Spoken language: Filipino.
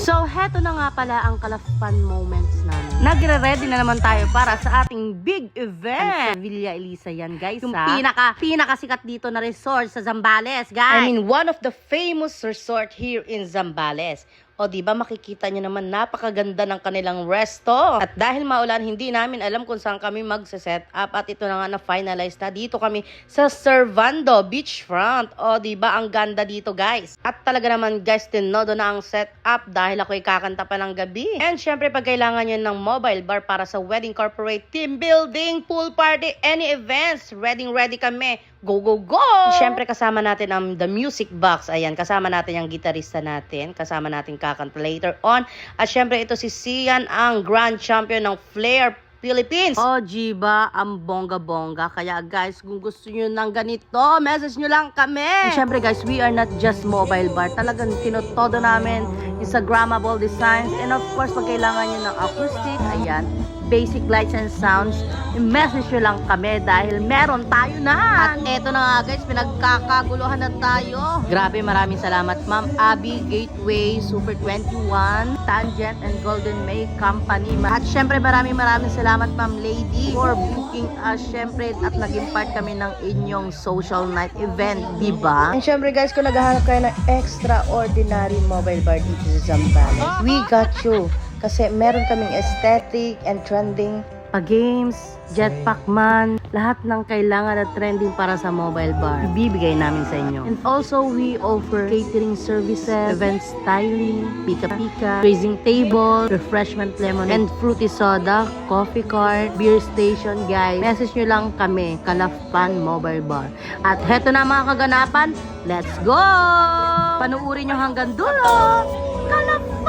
So, heto na nga pala ang kalafan moments namin. Nagre-ready na naman tayo para sa ating big event. Sa Villa Elisa yan, guys. Yung pinakasikat dito na resort sa Zambales, guys. I mean, one of the famous resort here in Zambales. O diba makikita nyo naman napakaganda ng kanilang resto. At dahil maulan, hindi namin alam kung saan kami magse-set up. At ito na nga na-finalize na. Dito kami sa Servando Beachfront. O diba ang ganda dito, guys. At talaga naman, guys, tinodo na ang set up dahil ako'y kakanta pa ng gabi. And syempre, pag kailangan nyo ng mobile bar para sa wedding, corporate, team building, pool party, any events, ready kami. Go, go, go! Siyempre, kasama natin ang the music box. Ayan, kasama natin yung gitarista natin. Kasama natin kakanta later on. At siyempre, ito si Sian, ang grand champion ng Flair Philippines. O, Jiba, ang bongga-bongga. Kaya guys, kung gusto nyo ng ganito, message nyo lang kami. And syempre guys, we are not just mobile bar. Talagang tinotodo namin Instagrammable designs. And of course, pag kailangan nyo ng acoustic, ayan, basic lights and sounds, i-message nyo lang kami dahil meron tayo na. At eto na nga guys, pinagkakaguluhan na tayo. Grabe, maraming salamat Ma'am Abby, Gateway, Super 21, Tangent and Golden May Company. At syempre maraming salamat Ma'am Lady for booking us syempre at naging part kami ng inyong social night event, diba? And syempre guys, kung naghahanap kayo ng extraordinary mobile bar dito sa Zambales, we got you. Kasi meron kaming aesthetic and trending pa-games, jetpack man, lahat ng kailangan at trending para sa mobile bar, ibibigay namin sa inyo. And also, we offer catering services, event styling, pika-pika, raising table, refreshment lemon, and fruity soda, coffee cart, beer station, guys. Message nyo lang kami, Kalafan Mobile Bar. At heto na mga kaganapan, let's go! Panuuri nyo hanggang dulo! Kalafan!